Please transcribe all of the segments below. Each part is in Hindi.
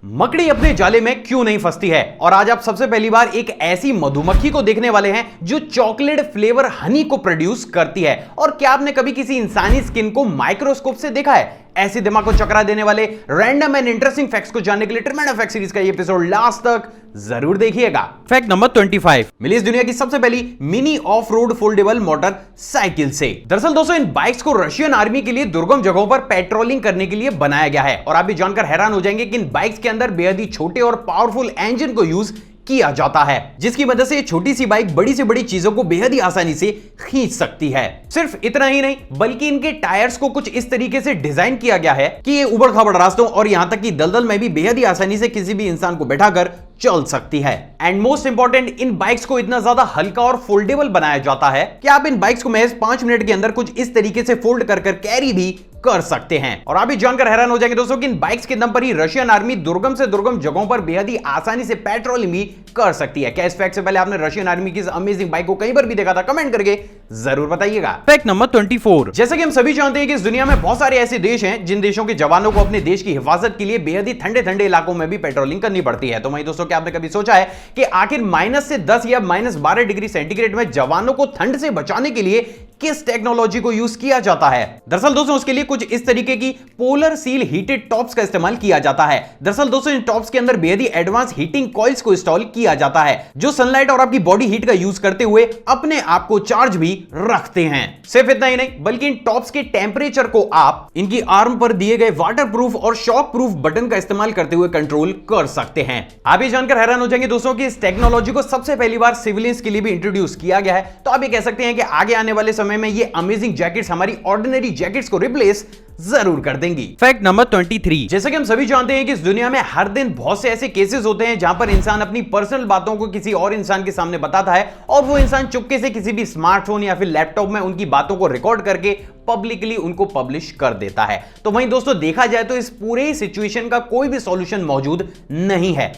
मकड़ी अपने जाले में क्यों नहीं फंसती है। और आज आप सबसे पहली बार एक ऐसी मधुमक्खी को देखने वाले हैं जो चॉकलेट फ्लेवर हनी को प्रोड्यूस करती है। और क्या आपने कभी किसी इंसानी स्किन को माइक्रोस्कोप से देखा है? ऐसे दिमाग को चकरा देने वाले रैंडम एंड इंटरेस्टिंग फैक्ट्स को जानने के लिए ट्रिमेंडम फैक्ट सीरीज का ये एपिसोड लास्ट तक जरूर देखिएगा। फैक्ट नंबर 25 मिली इस दुनिया की सबसे पहली mini of road foldable motor cycle से। दरअसल दोस्तों इन बाइक्स को रशियन आर्मी के लिए दुर्गम जगहों पर पेट्रोलिंग करने के लिए बनाया गया है। और आप भी जानकर हैरान हो जाएंगे कि इन बाइक्स के अंदर बेहद ही छोटे और पावरफुल इंजन को यूज किया जाता है, जिसकी वजह से छोटी सी बाइक बड़ी से बड़ी चीजों को बेहद ही आसानी से खींच सकती है। सिर्फ इतना ही नहीं बल्कि इनके टायर्स को कुछ इस तरीके से डिजाइन किया गया है कि ये उबड़ खाबड़ रास्तों और यहां तक कि दलदल में भी बेहद ही आसानी से किसी भी इंसान को बैठाकर चल सकती है। And most important, in bikes को इतना ज्यादा हल्का और फोल्डेबल बनाया जाता है कि आप इन बाइक्स को महज 5 मिनट के अंदर कुछ इस तरीके से फोल्ड कर कैरी भी कर सकते हैं। और आप भी जानकर हैरान हो जाएंगे दोस्तों कि इन बाइक्स के दम पर ही रशियन आर्मी दुर्गम से दुर्गम जगहों पर बेहद ही आसानी से पेट्रोलिंग भी कर सकती है। क्या इस फैक्ट से पहले आपने रशियन आर्मी की इस अमेजिंग बाइक को कहीं पर भी देखा था? कमेंट करके जरूर बताइएगा। फैक्ट नंबर 24 जैसे कि हम सभी जानते हैं कि इस दुनिया में बहुत सारे ऐसे देश हैं जिन देशों के जवानों को अपने देश की हिफाजत के लिए बेहद ही ठंडे ठंडे इलाकों में भी पेट्रोलिंग करनी पड़ती है। तो वहीं दोस्तों क्या आपने कभी सोचा है कि आखिर माइनस से 10 या माइनस 12 डिग्री सेंटीग्रेड में जवानों को ठंड से बचाने के लिए किस टेक्नोलॉजी को यूज किया जाता है? दरअसल दोस्तों उसके लिए कुछ इस तरीके की पोलर सील हीटेड टॉप्स का इस्तेमाल किया जाता है। दरअसल दोस्तों इन टॉप्स के अंदर बेहद ही एडवांस हीटिंग कॉइल्स को इंस्टॉल किया जाता है जो सनलाइट और आपकी बॉडी हीट का यूज करते हुए अपने आप को चार्ज भी रखते हैं। सिर्फ इतना ही नहीं बल्कि इन टॉप्स के टेंपरेचर को आप इनकी आर्म पर दिए गए वाटर प्रूफ और शॉक प्रूफ बटन का इस्तेमाल करते हुए कंट्रोल कर सकते हैं। आप ये जानकर हैरान हो जाएंगे दोस्तों कि इस टेक्नोलॉजी को सबसे पहली बार सिविलियंस के लिए भी इंट्रोड्यूस किया गया है। तो आप ये कह सकते हैं कि आगे आने वाले समय में ये अमेजिंग जैकेट्स हमारी ऑर्डिनरी जैकेट्स को रिप्लेस जरूर कर देंगी। फैक्ट नंबर 23 जैसे कि हम सभी जानते हैं कि इस दुनिया में हर दिन बहुत से ऐसे केसेस होते हैं जहां पर इंसान अपनी पर्सनल बातों को किसी और इंसान के सामने बताता है और वो इंसान चुपके से किसी भी स्मार्टफोन या फिर लैपटॉप में उनकी बातों को रिकॉर्ड करके पब्लिकली उनको पब्लिश कर देता है। तो वहीं दोस्तों देखा जाए तो इस पूरे सिचुएशन का कोई भी सॉल्यूशन मौजूद नहीं है।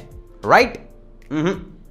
राइट?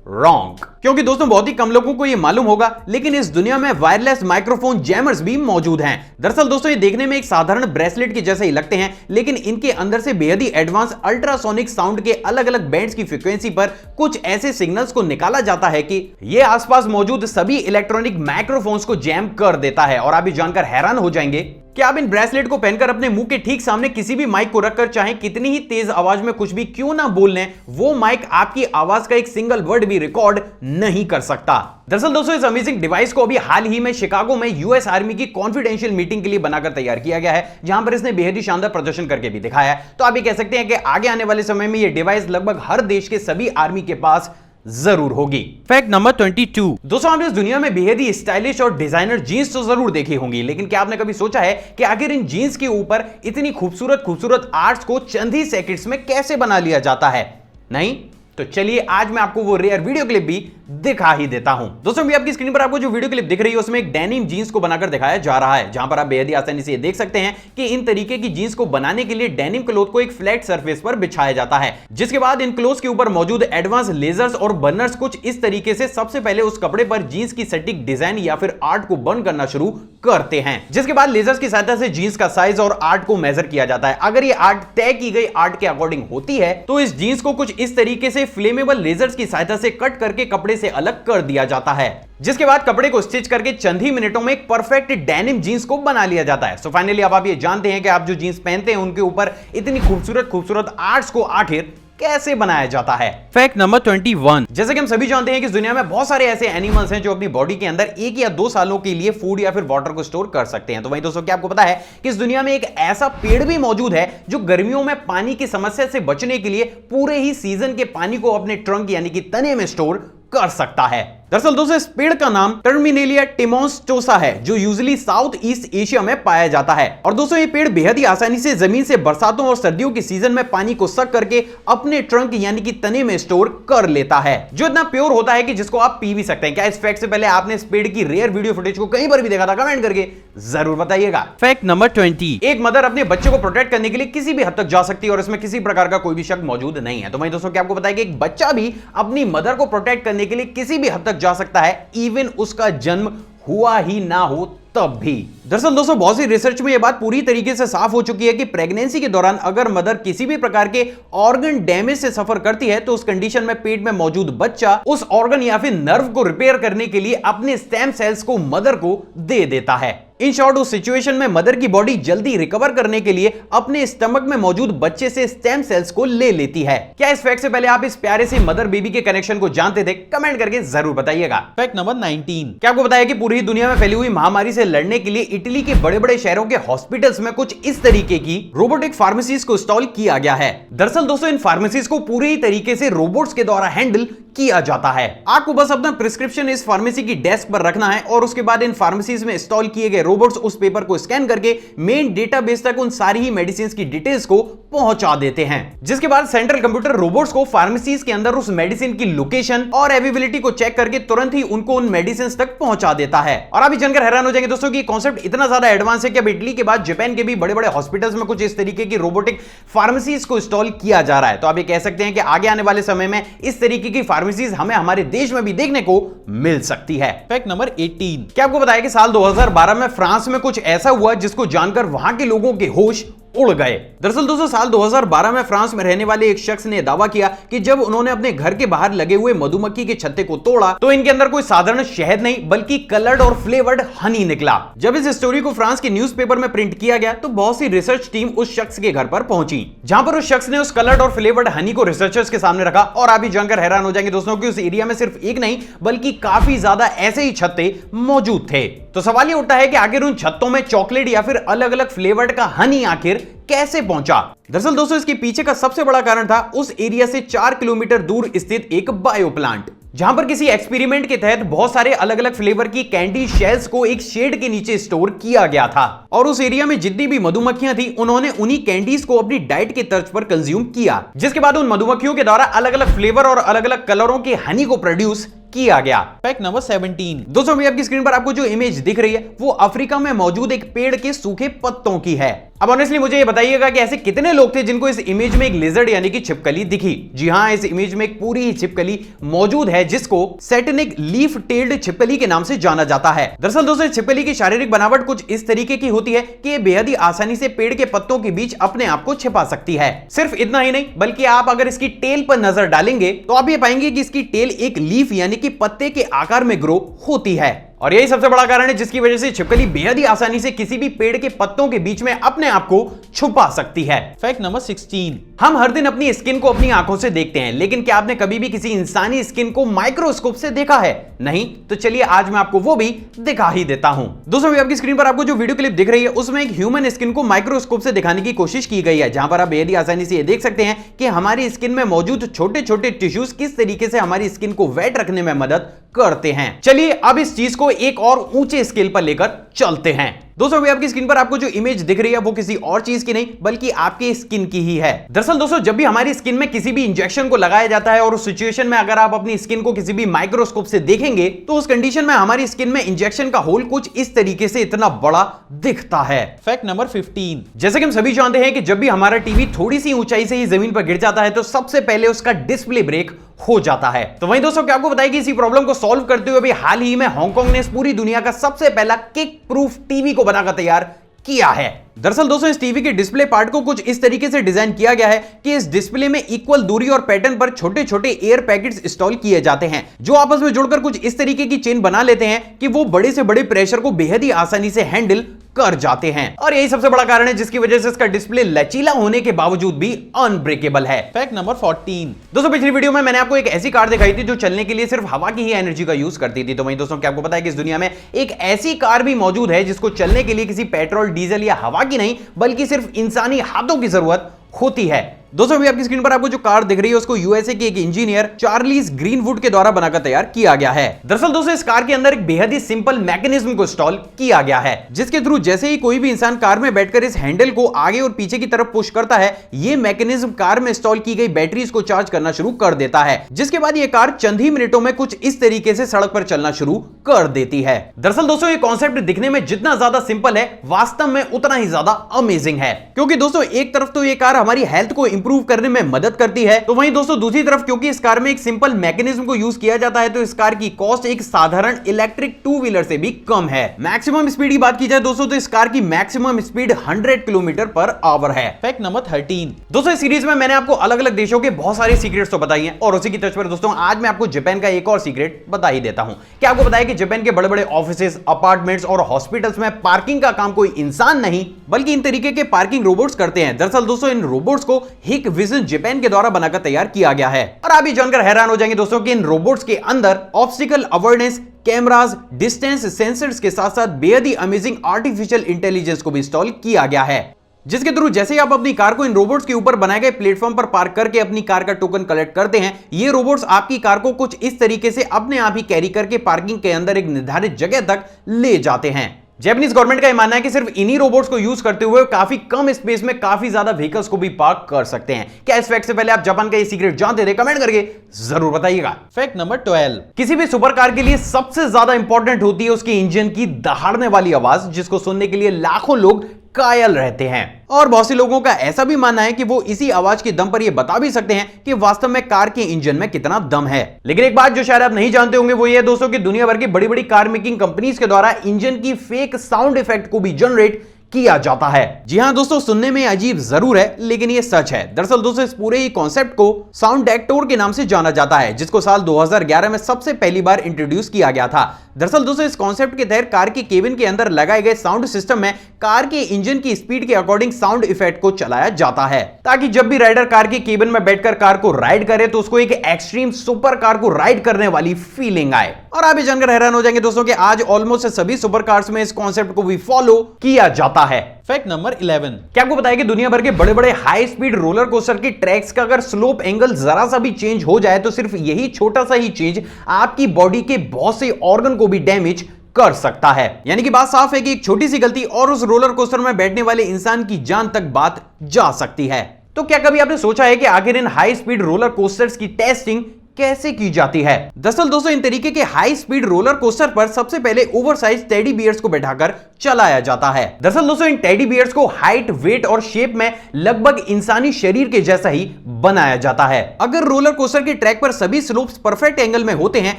रॉन्ग। क्योंकि दोस्तों बहुत ही कम लोगों को यह मालूम होगा लेकिन इस दुनिया में वायरलेस माइक्रोफोन जैमर्स भी मौजूद हैं। दरअसल दोस्तों ये देखने में एक साधारण ब्रेसलेट के जैसे ही लगते हैं लेकिन इनके अंदर से बेहद ही एडवांस अल्ट्रासोनिक साउंड के अलग अलग बैंड्स की फ्रीक्वेंसी पर कुछ ऐसे सिग्नल्स को निकाला जाता है कि यह आसपास मौजूद सभी इलेक्ट्रॉनिक माइक्रोफोन्स को जैम कर देता है। और आप भी जानकर हैरान हो जाएंगे कि आप इन ब्रेसलेट को पहनकर अपने मुंह के ठीक सामने किसी भी माइक को रखकर चाहे कितनी ही तेज आवाज में कुछ भी क्यों ना बोल लें, वो माइक आपकी आवाज का एक सिंगल वर्ड भी रिकॉर्ड नहीं कर सकता। दरअसल दोस्तों इस अमेजिंग डिवाइस को अभी हाल ही में शिकागो में यूएस आर्मी की कॉन्फिडेंशियल मीटिंग के लिए बनाकर तैयार किया गया है जहां पर इसने बेहद ही शानदार प्रदर्शन करके भी दिखाया है। तो आप ये कह सकते हैं कि आगे आने वाले समय में यह डिवाइस लगभग हर देश के सभी आर्मी के पास जरूर होगी। फैक्ट नंबर 22 दोस्तों आपने इस दुनिया में बेहद ही स्टाइलिश और डिजाइनर जीन्स तो जरूर देखी होंगी लेकिन क्या आपने कभी सोचा है कि आखिर इन जीन्स के ऊपर इतनी खूबसूरत आर्ट्स को चंद ही सेकंड्स में कैसे बना लिया जाता है? नहीं? तो चलिए आज मैं आपको वो रेयर वीडियो क्लिप भी दिखा ही देता हूं। दोस्तों भी आपकी स्क्रीन पर आपको जो वीडियो क्लिप दिख रही है उसमें एक डेनिम जीन्स को बनाकर दिखाया जा रहा है जहां पर आप बेहद ही आसानी से देख सकते हैं कि इन तरीके की जीन्स को बनाने के लिए डेनिम क्लॉथ को एक फ्लैट सरफेस पर बिछाया जाता है जिसके बाद इन क्लॉथ के ऊपर मौजूद एडवांस लेजर्स और बर्नर्स कुछ इस तरीके से सबसे पहले उस कपड़े पर जीन्स की सटीक डिजाइन या फिर आर्ट को बर्न करना शुरू करते हैं जिसके बाद लेजर्स की सहायता से जीन्स का साइज और आर्ट को मेजर किया जाता है। अगर ये आर्ट तय की गई आर्ट के अकॉर्डिंग होती है तो इस जीन्स को कुछ इस तरीके से फ्लेमेबल लेजर्स की सहायता से कट करके कपड़े से अलग कर दिया जाता है जिसके बाद कपड़े को स्टिच करके चंद ही मिनटों में एक परफेक्ट डेनिम जीन्स को बना लिया जाता है। सो फाइनली अब आप ये जानते हैं कि आप जो जीन्स पहनते हैं उनके ऊपर इतनी खूबसूरत आर्ट्स को आखिर कैसे बनाया जाता है। फैक्ट नंबर 21 जैसे कि हम सभी जानते हैं कि इस दुनिया में बहुत सारे ऐसे एनिमल्स हैं जो अपनी बॉडी के अंदर 1 या 2 सालों के लिए फूड या फिर वाटर को स्टोर कर सकते हैं। तो वहीं दोस्तों क्या आपको पता है कि इस दुनिया में एक ऐसा पेड़ भी मौजूद है जो गर्मियों में पानी की समस्या से बचने के लिए पूरे ही सीजन के पानी को अपने ट्रंक यानी कि तने में स्टोर कर सकता है। दरअसल दोस्तों इस पेड़ का नाम टर्मिनेलिया टिमोन्स्टोसा है जो यूजुअली साउथ ईस्ट एशिया में पाया जाता है। और दोस्तों ये पेड़ बेहद ही आसानी से जमीन से बरसातों और सर्दियों के सीजन में पानी को सक करके अपने ट्रंक यानी कि तने में स्टोर कर लेता है जो इतना प्योर होता है कि जिसको आप पी भी सकते हैं। क्या इस फैक्ट से पहले आपने इस पेड़ की रेयर वीडियो फुटेज को कहीं पर भी देखा था? कमेंट करके जरूर बताइएगा। फैक्ट नंबर 20 एक मदर अपने बच्चे को प्रोटेक्ट करने के लिए किसी भी हद तक जा सकती है और इसमें किसी प्रकार का कोई भी शक मौजूद नहीं है। तो वहीं दोस्तों क्या आपको पता है कि एक बच्चा भी अपनी मदर को प्रोटेक्ट करने के लिए किसी भी हद तक जा सकता है, इवन उसका जन्म हुआ ही ना हो तब भी। दरअसल दोस्तों बहुत सी रिसर्च में यह बात पूरी तरीके से साफ हो चुकी है कि प्रेगनेंसी के दौरान अगर मदर किसी भी प्रकार के ऑर्गन डैमेज से सफर करती है तो उस कंडीशन में पेट में मौजूद बच्चा उस ऑर्गन या फिर नर्व को रिपेयर करने के लिए अपने स्टेम सेल्स को मदर को दे देता है। इन शॉर्ट उस सिचुएशन में मदर की बॉडी जल्दी रिकवर करने के लिए अपने स्टमक में मौजूद बच्चे से स्टेम सेल्स को ले लेती है। क्या इस फैक्ट से पहले आप इस प्यारे से मदर बेबी के कनेक्शन को जानते थे? कमेंट करके जरूर बताइएगा। फैक्ट नंबर 19, क्या आपको बताया कि पूरी दुनिया में फैली हुई महामारी से लड़ने के लिए इटली के बड़े बड़े शहरों के हॉस्पिटल्स में कुछ इस तरीके की रोबोटिक फार्मेसीज को इंस्टॉल किया गया है। दरअसल दोस्तों इन फार्मेसीज को पूरी तरीके से रोबोट्स के द्वारा हैंडल किया जाता है। आपको बस अपना प्रिस्क्रिप्शन इस फार्मेसी की डेस्क पर रखना है और उसके बाद इन फार्मेसीज में इंस्टॉल किए गए रोबोट्स उस पेपर को स्कैन करके मेन डेटाबेस तक उन सारी ही मेडिसिन की डिटेल्स को पहुंचा देते हैं, जिसके बाद सेंट्रल कंप्यूटर रोबोट्स को फार्मेसीज के अंदर उस मेडिसिन की लोकेशन और अवेलेबिलिटी को चेक करके तुरंत ही उनको उन मेडिसिन तक पहुंचा देता है। और आप जानकर हैरान हो जाएंगे दोस्तों कि कॉन्सेप्ट इतना ज्यादा एडवांस है कि अब इटली के बाद जापान के भी बड़े बड़े हॉस्पिटल्स में कुछ इस तरीके की रोबोटिक फार्मेसीज को इंस्टॉल किया जा रहा है। तो आप ये कह सकते हैं कि आगे आने वाले समय में इस तरीके की फार्मेसीज हमें हमारे देश में भी देखने को मिल सकती है। फैक्ट नंबर 18, क्या आपको बताया कि साल 2012 में फ्रांस में कुछ ऐसा हुआ जिसको जानकर वहां के लोगों के होश उड़ गए। दरअसल दोस्तों साल 2012 में फ्रांस में रहने वाले एक शख्स ने दावा किया कि जब उन्होंने अपने घर के बाहर लगे हुए मधुमक्खी के छत्ते को तोड़ा तो इनके अंदर कोई साधारण शहद नहीं बल्कि कलर्ड और फ्लेवर्ड हनी निकला। जब इस स्टोरी को फ्रांस के न्यूज़पेपर में प्रिंट किया गया तो बहुत सी रिसर्च टीम उस शख्स के घर पर पहुंची, जहां पर उस शख्स ने उस कलर्ड और फ्लेवर्ड हनी को रिसर्चर्स के सामने रखा। और आप भी जानकर हैरान हो जाएंगे दोस्तों कि उस एरिया में सिर्फ एक नहीं बल्कि काफी ज्यादा ऐसे ही छत्ते मौजूद थे। तो सवाल ये उठता है कि आखिर उन छत्तों में चॉकलेट या फिर अलग अलग फ्लेवर्ड का हनी आखिर कैसे पहुंचा? दरअसल दोस्तों इसके पीछे का सबसे बड़ा कारण था उस एरिया से 4 किलोमीटर दूर स्थित एक बायो प्लांट, जहां पर किसी एक्सपेरिमेंट के तहत बहुत सारे अलग अलग फ्लेवर की कैंडी शेल्स को एक शेड के नीचे स्टोर किया गया था। और उस एरिया में जितनी भी मधुमक्खियां थी उन्होंने उन्हीं कैंडीज को अपनी डाइट के तर्ज पर कंज्यूम किया, जिसके बाद उन मधुमक्खियों के द्वारा अलग अलग फ्लेवर और अलग अलग कलरों के हनी को प्रोड्यूस किया गया। फैक्ट नंबर 17, दोस्तों अभी आपकी स्क्रीन पर आपको जो इमेज दिख रही है वो अफ्रीका में मौजूद एक पेड़ के सूखे पत्तों की है। अब ऑनेस्टली मुझे ये बताइएगा कि ऐसे कितने लोग थे जिनको इस इमेज में एक लिजर्ड यानी कि छिपकली दिखी? जी हां, इस इमेज में एक पूरी छिपकली मौजूद है जिसको सैटेनिक लीफ टेल्ड छिपकली के नाम से जाना जाता है। दरअसल दोस्तों छिपकली की शारीरिक बनावट कुछ इस तरीके की होती है कि ये बेहद ही आसानी से पेड़ के पत्तों के बीच अपने आप को छिपा सकती है। सिर्फ इतना ही नहीं बल्कि आप अगर इसकी टेल पर नजर डालेंगे तो आप ये पाएंगे कि इसकी टेल एक लीफ यानी कि पत्ते के आकार में ग्रो होती है। और यही सबसे बड़ा कारण है जिसकी वजह से छिपकली बेहद ही आसानी से किसी भी पेड़ के पत्तों के बीच में अपने आप को छुपा सकती है। फैक्ट नंबर 16, हम हर दिन अपनी स्किन को अपनी आंखों से देखते हैं, लेकिन क्या आपने कभी भी किसी इंसानी स्किन को माइक्रोस्कोप से देखा है? नहीं? तो चलिए आज मैं आपको वो भी दिखा ही देता हूं। दोस्तों अभी आपकी स्क्रीन पर आपको जो वीडियो क्लिप दिख रही है उसमें एक ह्यूमन स्किन को माइक्रोस्कोप से दिखाने की कोशिश की गई है, जहां पर आप बेहद ही आसानी से ये देख सकते हैं कि हमारी स्किन में मौजूद छोटे छोटे टिश्यूज किस तरीके से हमारी स्किन को वेट रखने में मदद करते हैं। चलिए अब इस चीज को एक और ऊंचे स्केल पर लेकर चलते हैं। दोस्तों अभी आपकी स्क्रीन पर आपको जो इमेज दिख रही है वो किसी और चीज की नहीं बल्कि आपके स्किन की ही है। दरअसल दोस्तों जब भी हमारी स्किन में किसी भी इंजेक्शन को लगाया जाता है और उस सिचुएशन में अगर आप अपनी स्किन को किसी भी माइक्रोस्कोप से देखेंगे तो उस कंडीशन में हमारी स्किन में इंजेक्शन का होल कुछ इस तरीके से इतना बड़ा दिखता है। फैक्ट नंबर 15, जैसे कि हम सभी जानते हैं कि जब भी हमारा टीवी थोड़ी सी ऊंचाई से ही जमीन पर गिर जाता है तो सबसे पहले उसका डिस्प्ले ब्रेक हो जाता है। तो वहीं दोस्तों क्या आपको बताया कि इसी प्रॉब्लम को सॉल्व करते हुए अभी हाल ही में हांगकांग ने पूरी दुनिया का सबसे पहला किक प्रूफ टीवी को बनाकर तैयार किया है। दरअसल दोस्तों इस टीवी के डिस्प्ले पार्ट को कुछ इस तरीके से डिजाइन किया गया है कि इस डिस्प्ले में इक्वल दूरी और पैटर्न पर छोटे छोटे एयर पैकेट्स इंस्टॉल किए जाते हैं जो आपस में जुड़कर कुछ इस तरीके की चेन बना लेते हैं कि वो बड़े से बड़े प्रेशर को बेहद ही आसानी से हैंडल कर जाते हैं। और यही सबसे बड़ा कारण है जिसकी वजह से इसका डिस्प्ले लचीला होने के बावजूद भी अनब्रेकेबल है। फैक्ट नंबर 14, दोस्तों पिछली वीडियो में मैंने आपको एक ऐसी कार दिखाई थी जो चलने के लिए सिर्फ हवा की ही एनर्जी का यूज करती थी। तो वहीं दोस्तों क्या आपको पता है कि इस दुनिया में एक ऐसी कार भी मौजूद है जिसको चलने के लिए किसी पेट्रोल डीजल या हवा की नहीं बल्कि सिर्फ इंसानी हाथों की जरूरत होती है। दोस्तों अभी आपकी स्क्रीन पर आपको जो कार दिख रही है उसको यूएसए के एक इंजीनियर चार्लीज ग्रीनवुड के द्वारा बनाकर तैयार किया गया है। दरअसल दोस्तों इस कार के अंदर एक बेहद ही सिंपल मैकेनिज्म को इंस्टॉल किया गया है जिसके थ्रू जैसे ही कोई भी इंसान कार में बैठकर इस हैंडल को आगे और पीछे की तरफ पुश करता है ये मैकेनिज्म कार में इंस्टॉल की गई बैटरीज को चार्ज करना शुरू कर देता है, जिसके बाद ये कार चंद ही मिनटों में कुछ इस तरीके से सड़क पर चलना शुरू कर देती है। दरअसल दोस्तों ये कॉन्सेप्ट दिखने में जितना ज्यादा सिंपल है वास्तव में उतना ही ज्यादा अमेजिंग है, क्योंकि दोस्तों एक तरफ तो ये कार हमारी हेल्थ को इंप्रूव करने में मदद करती है। तो वहीं दोस्तों दूसरी तरफ क्योंकि इस कार में एक सिंपल मैकेनिज्म को यूज किया जाता है तो इस कार की कॉस्ट एक साधारण इलेक्ट्रिक टू व्हीलर से भी कम है। मैक्सिमम स्पीड की बात की जाए दोस्तों तो इस कार की maximum speed 100 kilometre per hour है। Fact number 13। दोस्तों इस सीरीज में मैंने आपको अलग अलग देशों के बहुत सारे सीक्रेट्स तो बताई हैं और उसी की टच पर दोस्तों आज मैं आपको जापान का एक और सीक्रेट बता ही देता हूं। क्या आपको बताया कि जापान के बड़े बड़े ऑफिसेज, अपार्टमेंट्स और हॉस्पिटल्स में पार्किंग का काम कोई इंसान नहीं बल्कि इन तरीके के पार्किंग रोबोट्स करते हैं। दरअसल दोस्तों इन रोबोट्स को हिकविजन जापान के द्वारा बनाकर तैयार किया गया है और आप ये जानकर हैरान हो जाएंगे दोस्तों कि इन रोबोट्स के अंदर obstacle awareness, cameras, distance sensors के साथ साथ बेहद ही अमेजिंग आर्टिफिशियल इंटेलिजेंस को भी इंस्टॉल किया गया है, जिसके थ्रू जैसे ही आप अपनी कार को इन रोबोट्स के ऊपर बनाए गए प्लेटफॉर्म पर पार्क करके अपनी कार का टोकन कलेक्ट करते हैं, ये रोबोट्स आपकी कार को कुछ इस तरीके से अपने आप ही कैरी करके पार्किंग के अंदर एक निर्धारित जगह तक ले जाते हैं। जापानीज गवर्नमेंट का यह मानना है कि सिर्फ इन्हीं रोबोट्स को यूज करते हुए काफी कम स्पेस में काफी ज्यादा व्हीकल्स को भी पार्क कर सकते हैं। क्या इस फैक्ट से पहले आप जापान का ये सीक्रेट जानते थे? कमेंट करके जरूर बताइएगा। Fact number 12। किसी भी सुपर कार के लिए सबसे ज्यादा इंपॉर्टेंट होती है उसके इंजन की दहाड़ने वाली आवाज, जिसको सुनने के लिए लाखों लोग कायल रहते हैं और बहुत से लोगों का ऐसा भी मानना है कि वो इसी आवाज के दम पर ये बता भी सकते हैं कि वास्तव में कार के इंजन में कितना दम है। लेकिन एक बात जो शायद आप नहीं जानते होंगे वो ये दोस्तों कि दुनिया भर की बड़ी बड़ी कार मेकिंग कंपनीज के द्वारा इंजन की फेक साउंड इफेक्ट को भी जनरेट किया जाता है। जी हां दोस्तों, सुनने में अजीब जरूर है लेकिन ये सच है। दरअसल दोस्तों इस पूरे ही कॉन्सेप्ट को साउंड डेक्टोर के नाम से जाना जाता है, जिसको साल 2011 में सबसे पहली बार इंट्रोड्यूस किया गया था। दरअसल दोस्तों इस कॉन्सेप्ट के तहत कार के केबिन के अंदर लगाए गए साउंड सिस्टम में कार के इंजन की स्पीड के अकॉर्डिंग साउंड इफेक्ट को चलाया जाता है, ताकि जब भी राइडर कार के केबिन में बैठकर कार को राइड करे तो उसको एक एक्सट्रीम सुपर कार को राइड करने वाली फीलिंग आए। और आप ये जानकर हैरान हो जाएंगे दोस्तों कि आज ऑलमोस्ट सभी सुपर कार्स में इस कॉन्सेप्ट को भी फॉलो किया जाता है। Fact number 11। क्या आपको बताया कि दुनिया भर के बड़े बड़े हाई स्पीड रोलर कोस्टर के ट्रैक्स का अगर स्लोप एंगल जरा सा भी चेंज हो जाए तो सिर्फ यही छोटा सा ही चेंज आपकी बॉडी के बहुत से ऑर्गन को भी डैमेज कर सकता है। यानी कि बात साफ है कि एक छोटी सी गलती और उस रोलर कोस्टर में बैठने वाले इंसान की जान तक बात जा सकती है। तो क्या कभी आपने सोचा है कि आखिर इन हाई स्पीड रोलर कोस्टर्स की टेस्टिंग कैसे की जाती है? दरअसल दोस्तों इन तरीके के हाई स्पीड रोलर कोस्टर पर सबसे पहले ओवरसाइज टेडी बियर्स को बैठाकर चलाया जाता है। दरअसल दोस्तों इन टेडी बियर्स को हाइट, वेट और शेप में लगभग इंसानी शरीर के जैसा ही बनाया जाता है। अगर रोलर कोस्टर के ट्रैक पर सभी स्लोप्स परफेक्ट एंगल में होते हैं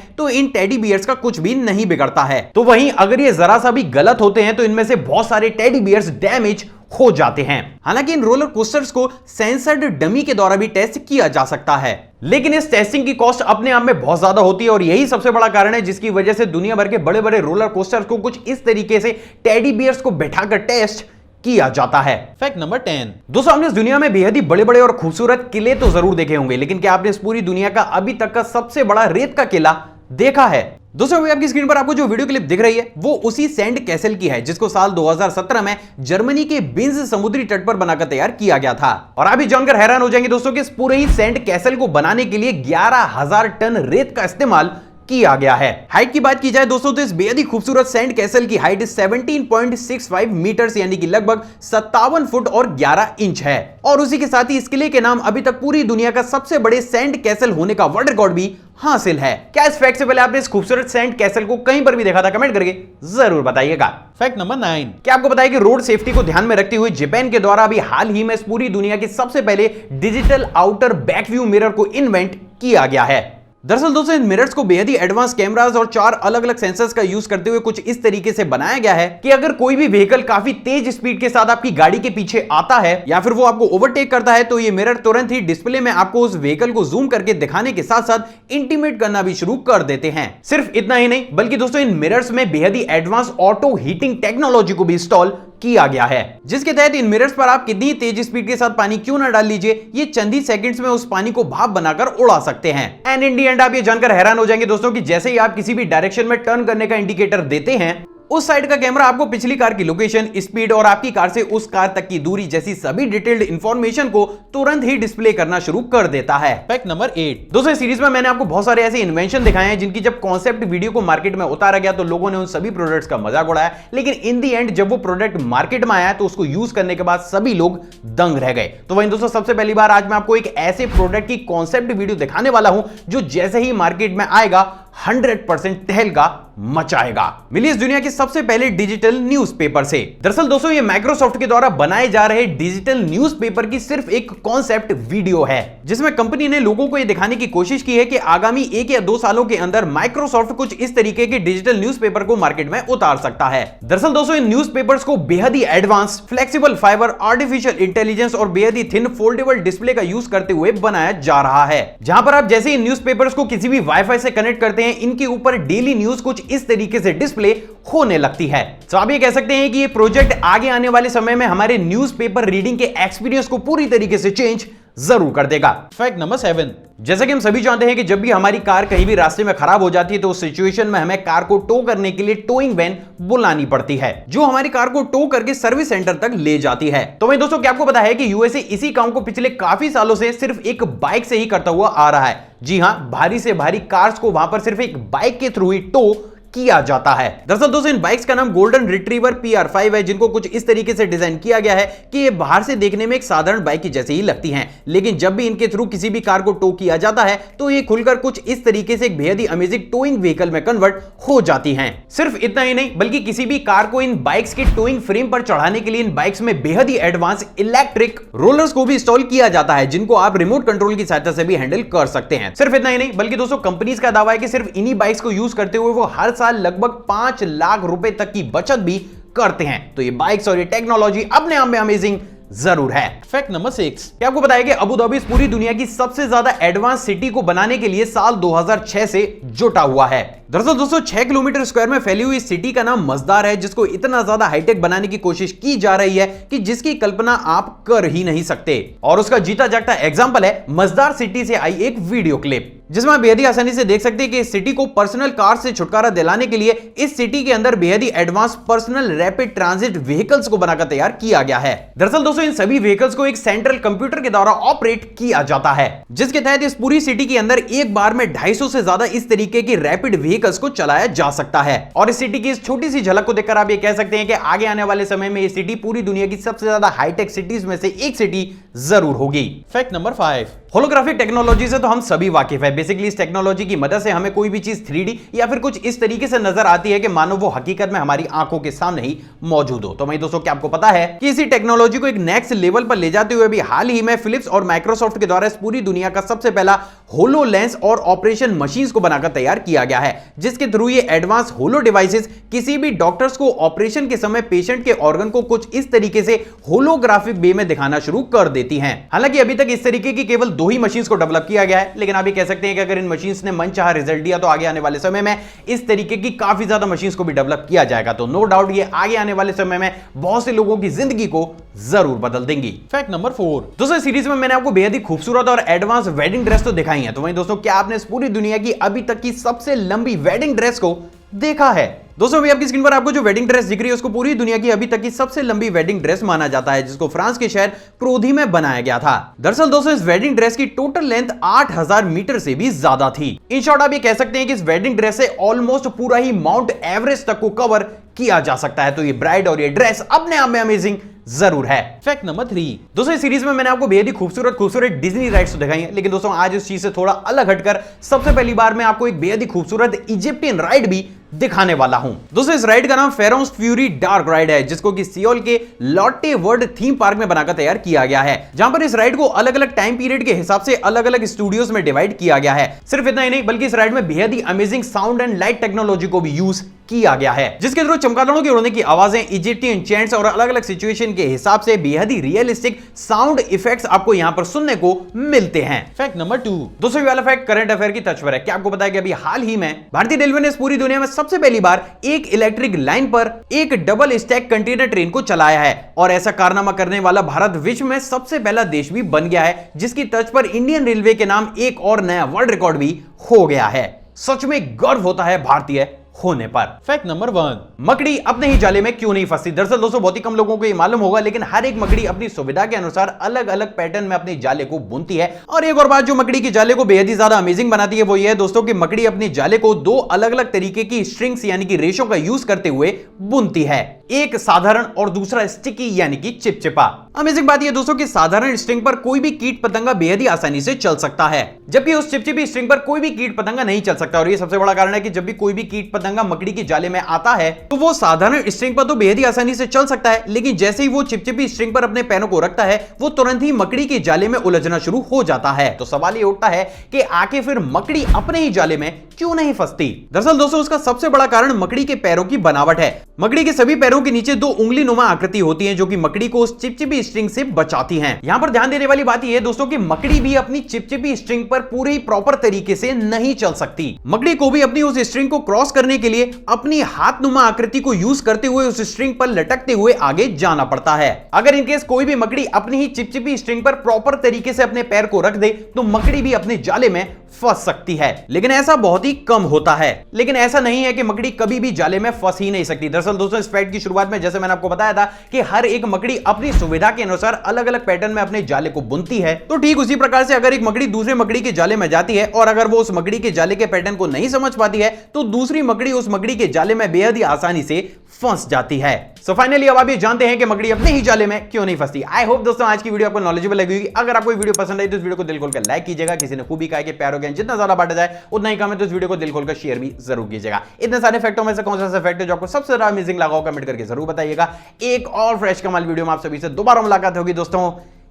तो इन टेडी बियर्स का कुछ भी नहीं बिगड़ता है। तो वहीं अगर ये जरा सा भी गलत होते हैं तो इनमें से बहुत सारे टेडी बियर्स डैमेज हो जाते हैं। हालांकि इन रोलर कोस्टर्स को सेंसर्ड डमी के द्वारा भी टेस्ट किया जा सकता है, लेकिन इस टेस्टिंग की कॉस्ट अपने आप में बहुत ज्यादा होती है और यही सबसे बड़ा कारण है जिसकी वजह से दुनिया भर के बड़े बड़े रोलर कोस्टर्स को कुछ इस तरीके से टेडी बियर्स को बैठाकर टेस्ट किया जाता है। Fact number 10। दोस्तों हमने इस दुनिया में बेहद ही बड़े बड़े और खूबसूरत किले तो जरूर देखे होंगे, लेकिन क्या आपने इस पूरी दुनिया का अभी तक का सबसे बड़ा रेत का किला देखा है? दोस्तों अभी आपकी स्क्रीन पर आपको जो वीडियो क्लिप दिख रही है वो उसी सैंड कैसल की है, जिसको साल 2017 में जर्मनी के बिंज समुद्री तट पर बनाकर तैयार किया गया था। और आप भी जानकर हैरान हो जाएंगे दोस्तों कि इस पूरे ही सैंड कैसल को बनाने के लिए 11,000 टन रेत का इस्तेमाल किया गया है। हाइट की बात की जाए दोस्तों तो इस बेहद ही खूबसूरत सैंड कैसल की हाइट 17.65 मीटर्स यानी कि लगभग 57 फुट और 11 इंच है। और उसी के साथ ही इस किले के नाम अभी तक पूरी दुनिया का सबसे बड़े सैंड कैसल होने का वर्ल्ड रिकॉर्ड भी हासिल है। क्या इस फैक्ट से पहले आपने इस खूबसूरत सैंड कैसल को कहीं पर भी देखा था? कमेंट करके जरूर बताइएगा। Fact number 9। क्या आपको बताया कि रोड सेफ्टी को ध्यान में रखते हुए जापान के द्वारा अभी हाल ही में इस पूरी दुनिया के सबसे पहले digital outer back view mirror को इन्वेंट किया गया है। दरअसल दोस्तों इन मिरर्स को बेहद ही एडवांस कैमरास और 4 अलग अलग सेंसर्स का यूज करते हुए कुछ इस तरीके से बनाया गया है कि अगर कोई भी व्हीकल काफी तेज स्पीड के साथ आपकी गाड़ी के पीछे आता है या फिर वो आपको ओवरटेक करता है तो ये मिरर तुरंत ही डिस्प्ले में आपको उस व्हीकल को जूम करके दिखाने के साथ साथ इंटीमेट करना भी शुरू कर देते हैं। सिर्फ इतना ही नहीं बल्कि दोस्तों इन मिरर्स में बेहद ही एडवांस ऑटो हीटिंग टेक्नोलॉजी को भी इंस्टॉल किया गया है, जिसके तहत इन मिरर्स पर आप कितनी तेज स्पीड के साथ पानी क्यों ना डाल लीजिए, ये चंद ही सेकंड्स में उस पानी को भाप बनाकर उड़ा सकते हैं। एंड इन दी एंड आप ये जानकर हैरान हो जाएंगे दोस्तों कि जैसे ही आप किसी भी डायरेक्शन में टर्न करने का इंडिकेटर देते हैं उस साइड का कैमरा आपको पिछली कार की लोकेशन, स्पीड और आपकी कार से उस कार तक की दूरी जैसी सभी डिटेल्ड इंफॉर्मेशन को तुरंत ही डिस्प्ले करना शुरू कर देता है। Fact number 8। दोस्तों इस सीरीज में मैंने आपको बहुत सारे ऐसे इन्वेंशन दिखाए हैं जिनकी जब कॉन्सेप्ट वीडियो को मार्केट में उतारा गया तो लोगों ने उन सभी प्रोडक्ट्स का मजाक उड़ाया, लेकिन इन दी एंड जब वो प्रोडक्ट मार्केट में आया तो उसको यूज करने के बाद सभी लोग दंग रह गए। तो वहीं दोस्तों सबसे पहली बार आज मैं आपको एक ऐसे प्रोडक्ट की कॉन्सेप्ट वीडियो दिखाने वाला हूं जो जैसे ही मार्केट में आएगा 100% तहलका मचाएगा। मिली इस दुनिया के सबसे पहले डिजिटल न्यूज़पेपर से। दरअसल दोस्तों ये माइक्रोसॉफ्ट के द्वारा बनाए जा रहे डिजिटल न्यूज़पेपर की सिर्फ एक कॉन्सेप्ट वीडियो है, जिसमें कंपनी ने लोगों को यह दिखाने की कोशिश की है कि आगामी 1 या 2 सालों के अंदर माइक्रोसॉफ्ट कुछ इस तरीके के डिजिटल न्यूज़पेपर को मार्केट में उतार सकता है। दरअसल दोस्तों इन न्यूज़पेपर्स को बेहद ही advance, flexible fibre, artificial intelligence और बेहद ही थिन फोल्डेबल डिस्प्ले का यूज करते हुए बनाया जा रहा है, जहां पर आप जैसे इन न्यूज़पेपर्स को किसी भी वाईफाई से कनेक्ट करते हैं, इनके ऊपर डेली न्यूज कुछ इस तरीके से डिस्प्ले होने लगती है। तो आप ये कह सकते हैं कि ये प्रोजेक्ट आगे आने वाले समय में हमारे न्यूज़पेपर रीडिंग के एक्सपीरियंस को पूरी तरीके से चेंज जरूर कर देगा। Fact number 7। जैसा कि हम सभी जानते हैं कि जब भी हमारी कार कहीं भी रास्ते में खराब हो जाती है तो उस सिचुएशन में हमें कार को टो करने के लिए टोइंग वैन बुलानी पड़ती है, जो हमारी कार को टो करके सर्विस सेंटर तक ले जाती है। तो वहीं दोस्तों क्या आपको पता है कि यूएसए इसी काम को पिछले काफी सालों से सिर्फ एक बाइक से ही करता हुआ आ रहा है। जी हां, भारी से भारी कार्स को वहां पर सिर्फ एक बाइक के थ्रू ही टो किया जाता है। दरअसल दोस्तों इन बाइक्स का नाम गोल्डन रिट्रीवर PR5 है, जिनको कुछ इस तरीके से डिजाइन किया गया है कि ये बाहर से देखने में एक साधारण बाइक की जैसे ही लगती हैं, लेकिन जब भी इनके थ्रू किसी भी कार को टो किया जाता है तो ये खुलकर कुछ इस तरीके से एक बेहद ही अमेजिंग टोइंग व्हीकल में कन्वर्ट हो जाती हैं। सिर्फ इतना ही नहीं, बल्कि किसी भी कार को इन बाइक्स के टोइंग फ्रेम पर चढ़ाने के लिए इन बाइक्स में बेहद ही एडवांस इलेक्ट्रिक रोलर्स को भी इंस्टॉल किया जाता है, जिनको आप रिमोट कंट्रोल की सहायता से भी हैंडल कर सकते हैं। सिर्फ इतना ही नहीं, बल्कि दोस्तों कंपनीज का दावा है कि सिर्फ इन्हीं बाइक्स को यूज करते हुए वो हर साल लगभग 5 लाख रुपए तक की बचत भी करते हैं। तो ये बाइक्स और ये टेक्नोलॉजी अपने आप में अमेजिंग जरूर है। Fact number 6। क्या आपको बताया कि अबू धाबी इस पूरी दुनिया की सबसे ज्यादा एडवांस सिटी को बनाने के लिए साल 2006 से जुटा हुआ है। दरअसल दोस्तों 6 किलोमीटर स्क्वायर में फैली हुई सिटी का नाम मजदार है, जिसको इतना ज्यादा हाईटेक बनाने की कोशिश की जा रही है कि जिसकी कल्पना आप कर ही नहीं सकते। और उसका जीता जागता एग्जांपल है मजदार सिटी से आई एक वीडियो क्लिप, जिसमें आप बेहद ही आसानी से देख सकते हैं कि इस सिटी को पर्सनल कार से छुटकारा दिलाने के लिए इस सिटी के अंदर बेहद ही advance personal rapid transit vehicles को बनाकर तैयार किया गया है। दरअसल दोस्तों इन सभी व्हीकल्स को एक सेंट्रल कंप्यूटर के द्वारा ऑपरेट किया जाता है, जिसके तहत इस पूरी सिटी के अंदर एक बार में 250 से ज्यादा इस तरीके की रैपिड व्हीकल्स को चलाया जा सकता है। और इस सिटी की इस छोटी सी झलक को देखकर आप ये कह सकते हैं कि आगे आने वाले समय में ये सिटी पूरी दुनिया की सबसे ज्यादा हाईटेक सिटीज में से एक सिटी जरूर होगी। Fact number 5। होलोग्राफिक टेक्नोलॉजी से तो हम सभी वाकिफ है। बेसिकली इस टेक्नोलॉजी की मदद से हमें कोई भी चीज 3D या फिर कुछ इस तरीके से नजर आती है कि मानो वो हकीकत में हमारी आंखों के सामने ही मौजूद हो। तो वहीं दोस्तों क्या आपको पता है कि इसी टेक्नोलॉजी को एक नेक्स्ट लेवल पर ले जाते हुए भी हाल ही में फिलिप्स और माइक्रोसॉफ्ट के द्वारा इस पूरी दुनिया का सबसे पहला होलो लेंस और ऑपरेशन मशीन्स को बनाकर तैयार किया गया है, जिसके थ्रू ये एडवांस होलो डिवाइसेस किसी भी डॉक्टर्स को ऑपरेशन के समय पेशेंट के ऑर्गन को कुछ इस तरीके से होलोग्राफिक वे में दिखाना शुरू कर देती हैं। हालांकि अभी तक इस तरीके की केवल 2 ही मशीन्स को डेवलप किया गया है, लेकिन आप ये कह सकते हैं कि अगर इन मशीन्स ने मनचाहा रिजल्ट दिया तो आगे आने वाले समय में इस तरीके की काफी ज्यादा मशीन्स को भी डेवलप किया जाएगा। तो नो डाउट ये आगे आने वाले समय में बहुत से लोगों की जिंदगी को जरूर बदल देंगी। Fact number 4। दोस्तों सीरीज में मैंने आपको बेहद ही खूबसूरत और एडवांस वेडिंग ड्रेस तो दिखाई है, तो वहीं दोस्तों क्या आपने इस पूरी दुनिया की अभी तक की सबसे लंबी वेडिंग ड्रेस को देखा है? दोस्तों अभी आपकी स्क्रीन पर आपको जो वेडिंग ड्रेस दिख रही है उसको पूरी दुनिया की अभी तक की सबसे लंबी वेडिंग ड्रेस माना जाता है, जिसको फ्रांस के शहर प्रोधी में बनाया गया था। दरअसल दोस्तों इस वेडिंग ड्रेस की टोटल लेंथ 8000 मीटर से भी ज्यादा थी। इन शॉर्ट आप ये कह सकते हैं कि इस वेडिंग ड्रेस से ऑलमोस्ट पूरा ही माउंट एवरेस्ट तक को कवर किया जा सकता है। तो ये ब्राइड और ये ड्रेस अपने आप में अमेजिंग जरूर है। Fact number 3। दोस्तों इस सीरीज में मैंने आपको बेहद ही खूबसूरत डिज्नी राइड्स तो दिखाई है, लेकिन दोस्तों आज इस चीज से थोड़ा अलग हटकर सबसे पहली बार मैं आपको एक बेहद ही खूबसूरत इजिप्टियन राइड भी दिखाने वाला हूं। दोस्तों इस राइड का नाम फेरोस फ्यूरी डार्क राइड है, जिसको कि सियोल के लॉट्टे वर्ल्ड थीम पार्क में बनाकर तैयार किया गया है, जहां पर इस राइड को अलग अलग टाइम पीरियड के हिसाब से अलग अलग स्टूडियोज में डिवाइड किया गया है। सिर्फ इतना ही नहीं, बल्कि इस राइड में बेहद ही amazing sound and light technology को भी यूज किया गया है, जिसके थ्रू चमगादड़ों के उड़ने की आवाजें, इजिप्टियन चैंट्स और अलग अलग सिचुएशन के हिसाब से बेहद ही रियलिस्टिक साउंड इफेक्ट्स आपको यहां पर सुनने को मिलते हैं। Fact number 2। दोस्तों ये वाला फैक्ट करंट अफेयर की टच पर है। क्या आपको पता है कि अभी हाल ही में भारतीय रेलवे ने इस पूरी दुनिया में सबसे पहली बार एक इलेक्ट्रिक लाइन पर एक डबल स्टैक कंटेनर ट्रेन को चलाया है, और ऐसा कारनामा करने वाला भारत विश्व में सबसे पहला देश भी बन गया है, जिसकी तर्ज पर इंडियन रेलवे के नाम एक और नया वर्ल्ड रिकॉर्ड भी हो गया है। सच में गर्व होता है भारतीय होने पर। Fact number 1। मकड़ी अपने ही जाले में क्यों नहीं फंसती? दरअसल दोस्तों बहुत ही कम लोगों को ये मालूम होगा, लेकिन हर एक मकड़ी अपनी सुविधा के अनुसार अलग अलग पैटर्न में अपने जाले को बुनती है। और एक और बात जो मकड़ी के जाले को बेहद ही ज्यादा अमेजिंग बनाती है वो ये है दोस्तों कि मकड़ी अपनी जाले को 2 अलग अलग तरीके की स्ट्रिंग्स यानी कि रेशों का यूज करते हुए बुनती है। एक साधारण और दूसरा स्टिकी यानी कि चिपचिपा। अमेजिंग बात यह दोस्तों कि साधारण स्ट्रिंग पर कोई भी कीट पतंगा बेहद ही आसानी से चल सकता है, जबकि उस चिपचिपी स्ट्रिंग पर कोई भी कीट पतंगा नहीं चल सकता। और ये सबसे बड़ा कारण है कि जब भी कोई भी कीट पतंगा मकड़ी के जाले में आता है तो वो साधारण स्ट्रिंग पर तो बेहद ही आसानी से चल सकता है, लेकिन जैसे ही वो चिपचिपी स्ट्रिंग पर अपने पैरों को रखता है वो तुरंत ही मकड़ी के जाले में उलझना शुरू हो जाता है। तो सवाल ये उठता है कि आखिर फिर मकड़ी अपने ही जाले में क्यों नहीं फंसती? दरअसल दोस्तों उसका सबसे बड़ा कारण मकड़ी के पैरों की बनावट है। मकड़ी के सभी पैरों के नीचे दो उंगली नुमा आकृति होती है जो कि मकड़ी को उस चिपचिपी स्ट्रिंग से बचाती हैं। यहां पर ध्यान देने वाली बात यह है दोस्तों कि मकड़ी भी अपनी चिपचिपी स्ट्रिंग पर पूरे ही प्रॉपर तरीके से नहीं चल सकती। मकड़ी को भी अपनी उस स्ट्रिंग को क्रॉस करने के लिए अपनी हाथ नुमा आकृति को यूज करते हुए उस स्ट्रिंग पर लटकते हुए आगे जाना पड़ता है। अगर इनकेस कोई भी मकड़ी अपनी ही चिपचिपी स्ट्रिंग पर प्रॉपर तरीके से अपने पैर को रख दे तो मकड़ी भी अपने जाले में फंस सकती है, लेकिन ऐसा बहुत ही कम होता है। लेकिन ऐसा नहीं है कि मकड़ी कभी भी जाले में फंस ही नहीं सकती। दरअसल दोस्तों इस फैक्ट की शुरुआत में जैसे मैंने आपको बताया था कि हर एक मकड़ी अपनी सुविधा के अनुसार अलग अलग पैटर्न में अपने जाले को बुनती है, तो ठीक उसी प्रकार से अगर एक मकड़ी दूसरे मकड़ी के जाले में जाती है और अगर वो उस मकड़ी के जाले के पैटर्न को नहीं समझ पाती है तो दूसरी मकड़ी उस मकड़ी के जाले में बेहद ही आसानी से फंस जाती है। सो फाइनली अब आप ये जानते हैं कि मकड़ी अपने ही जाले में क्यों नहीं फंसती। आई होप दोस्तों आज की वीडियो आपको नॉलेजेबल लगी होगी। अगर आपको वीडियो पसंद आई तो इस वीडियो को दिल खोलकर लाइक कीजिएगा। किसी ने खूबी कहा कि प्यार ज्ञान जितना ज्यादा बांटा जाए उतना ही कम है, तो इस वीडियो को दिल खोलकर शेयर भी जरूर कीजिएगा। इतने सारे फैक्टों में से कौन सा फैक्ट है जो आपको सबसे ज्यादा अमेजिंग लगा हो कमेंट करके जरूर बताइएगा। एक और फ्रेश कमाल वीडियो में आप सभी से दोबारा मुलाकात होगी दोस्तों।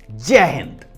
जय हिंद।